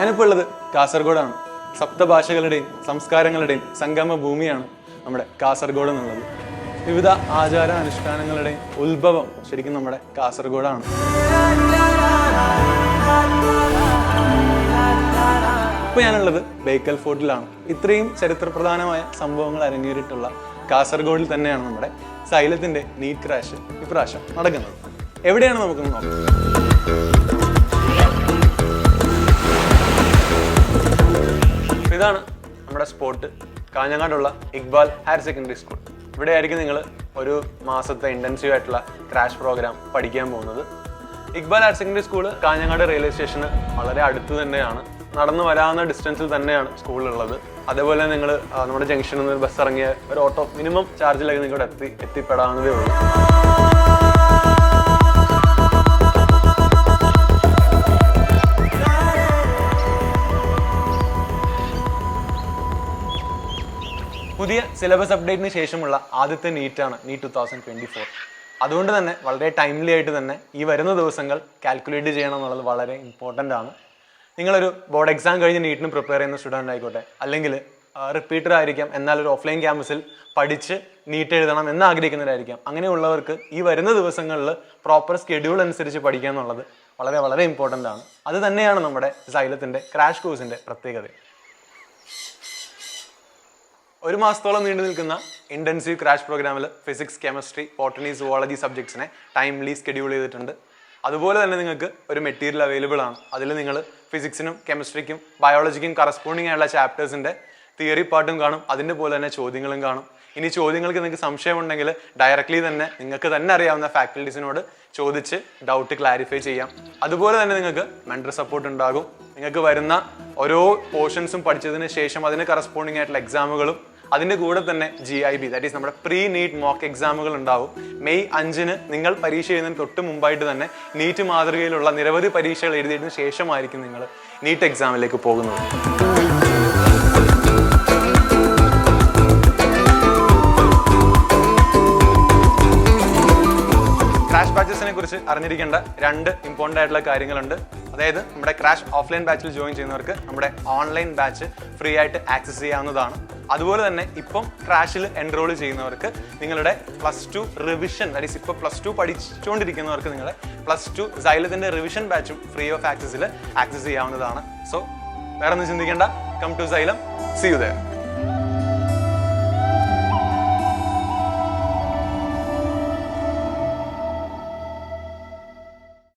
ഞാനിപ്പോൾ ഉള്ളത് കാസർഗോഡാണ്. സപ്തഭാഷകളുടെയും സംസ്കാരങ്ങളുടെയും സംഗമ ഭൂമിയാണ് നമ്മുടെ കാസർഗോഡ് എന്നുള്ളത്. വിവിധ ആചാര അനുഷ്ഠാനങ്ങളുടെയും ഉത്ഭവം ശരിക്കും നമ്മുടെ കാസർഗോഡാണ്. ഇപ്പോൾ ഞാനുള്ളത് ബേക്കൽ ഫോർട്ടിലാണ്. ഇത്രയും ചരിത്രപ്രധാനമായ സംഭവങ്ങൾ അരങ്ങേറിയിട്ടുള്ള കാസർഗോഡിൽ തന്നെയാണ് നമ്മുടെ സൈലത്തിന്റെ നീറ്റ് ക്രാഷ് ഇപ്രാവശ്യം നടക്കുന്നത്. എവിടെയാണ് നമുക്കൊന്ന് നോക്കാം. ഇതാണ് നമ്മുടെ സ്പോട്ട്, കാഞ്ഞങ്ങാടുള്ള ഇക്ബാൽ ഹയർ സെക്കൻഡറി സ്കൂൾ. ഇവിടെ ആയിരിക്കും നിങ്ങൾ ഒരു മാസത്തെ ഇൻറ്റൻസീവ് ആയിട്ടുള്ള ക്രാഷ് പ്രോഗ്രാം പഠിക്കാൻ പോകുന്നത്. Iqbal higher secondary school Kanhangad railway സ്റ്റേഷന് വളരെ അടുത്ത് തന്നെയാണ്. നടന്നു വരാവുന്ന ഡിസ്റ്റൻസിൽ തന്നെയാണ് സ്കൂളുള്ളത്. അതേപോലെ നിങ്ങൾ നമ്മുടെ ജംഗ്ഷനിൽ നിന്ന് ബസ് ഇറങ്ങിയ ഒരു ഓട്ടോ മിനിമം ചാർജിലൊക്കെ നിങ്ങളുടെ എത്തിപ്പെടാവുന്നതേ ഉള്ളൂ. പുതിയ സിലബസ് അപ്ഡേറ്റിന് ശേഷമുള്ള ആദ്യത്തെ നീറ്റാണ് നീറ്റ് 2024. അതുകൊണ്ട് തന്നെ വളരെ ടൈംലി ആയിട്ട് തന്നെ ഈ വരുന്ന ദിവസങ്ങൾ കാൽക്കുലേറ്റ് ചെയ്യണം എന്നുള്ളത് വളരെ ഇമ്പോർട്ടൻ്റ് ആണ്. നിങ്ങളൊരു ബോർഡ് എക്സാം കഴിഞ്ഞ് നീറ്റിന് പ്രിപ്പയർ ചെയ്യുന്ന സ്റ്റുഡൻ്റ് ആയിക്കോട്ടെ, അല്ലെങ്കിൽ റിപ്പീറ്റർ ആയിരിക്കാം, എന്നാൽ ഒരു ഓഫ്ലൈൻ ക്യാമ്പസിൽ പഠിച്ച് നീറ്റ് എഴുതണം എന്ന് ആഗ്രഹിക്കുന്നവരായിരിക്കാം. അങ്ങനെയുള്ളവർക്ക് ഈ വരുന്ന ദിവസങ്ങളിൽ പ്രോപ്പർ സ്കെഡ്യൂൾ അനുസരിച്ച് പഠിക്കുക എന്നുള്ളത് വളരെ വളരെ ഇമ്പോർട്ടൻ്റ് ആണ്. അത് തന്നെയാണ് നമ്മുടെ സൈലത്തിൻ്റെ ക്രാഷ് കോഴ്സിൻ്റെ പ്രത്യേകത. ഒരു മാസത്തോളം നീണ്ടു നിൽക്കുന്ന ഇൻറ്റൻസീവ് ക്രാഷ് പ്രോഗ്രാമിൽ ഫിസിക്സ്, കെമിസ്ട്രി, ബോട്ടണി, സുവോളജി സബ്ജക്ട്സിനെ ടൈംലി സ്കെഡ്യൂൾ ചെയ്തിട്ടുണ്ട്. അതുപോലെ തന്നെ നിങ്ങൾക്ക് ഒരു മെറ്റീരിയൽ അവൈലബിൾ ആണ്. അതിൽ നിങ്ങൾ ഫിസിക്സിനും കെമിസ്ട്രിക്കും ബയോളജിക്കും കറസ്പോണ്ടിങ് ആയുള്ള ചാപ്റ്റേഴ്സിൻ്റെ തിയറി പാർട്ടും കാണും. അതിൻ്റെ പോലെ തന്നെ ചോദ്യങ്ങളും കാണും. ഇനി ചോദ്യങ്ങൾക്ക് നിങ്ങൾക്ക് സംശയമുണ്ടെങ്കിൽ ഡയറക്റ്റ്ലി തന്നെ നിങ്ങൾക്ക് തന്നെ അറിയാവുന്ന ഫാക്കൽറ്റീസിനോട് ചോദിച്ച് ഡൗട്ട് ക്ലാരിഫൈ ചെയ്യാം. അതുപോലെ തന്നെ നിങ്ങൾക്ക് മെന്റർ സപ്പോർട്ട് ഉണ്ടാകും. നിങ്ങൾക്ക് വരുന്ന ഓരോ പോർഷൻസും പഠിച്ചതിന് ശേഷം അതിന് കറസ്പോണ്ടിങ് ആയിട്ടുള്ള എക്സാമുകളും അതിൻ്റെ കൂടെ തന്നെ GIB, ദാറ്റ് ഈസ് നമ്മുടെ പ്രീ നീറ്റ് മോക്ക് എക്സാമുകൾ ഉണ്ടാവും. മെയ് 5 നിങ്ങൾ പരീക്ഷ എഴുതുന്നതിന് തൊട്ട് മുമ്പായിട്ട് തന്നെ നീറ്റ് മാതൃകയിലുള്ള നിരവധി പരീക്ഷകൾ എഴുതിയതിനു ശേഷമായിരിക്കും നിങ്ങൾ നീറ്റ് എക്സാമിലേക്ക് പോകുന്നത്. ക്രാഷ് ബാച്ചസിനെ കുറിച്ച് അറിഞ്ഞിരിക്കേണ്ട 2 ഇമ്പോർട്ടൻ്റ് ആയിട്ടുള്ള കാര്യങ്ങളുണ്ട്. അതായത് നമ്മുടെ ക്രാഷ് ഓഫ്ലൈൻ ബാച്ചിൽ ജോയിൻ ചെയ്യുന്നവർക്ക് നമ്മുടെ ഓൺലൈൻ ബാച്ച് ഫ്രീ ആയിട്ട് ആക്സസ് ചെയ്യാവുന്നതാണ്. അതുപോലെ തന്നെ ഇപ്പം ക്രാഷിൽ എൻറോൾ ചെയ്യുന്നവർക്ക് നിങ്ങളുടെ +2 റിവിഷൻ, ദാറ്റ് ഈസ് ഇപ്പോൾ +2 പഠിച്ചുകൊണ്ടിരിക്കുന്നവർക്ക് നിങ്ങളുടെ +2 സൈലത്തിൻ്റെ റിവിഷൻ ബാച്ചും ഫ്രീ ഓഫ് ആക്സസിൽ ആക്സസ് ചെയ്യാവുന്നതാണ്. സോ വേറെ ഒന്നും ചിന്തിക്കേണ്ട. Come to Xylem. See you there.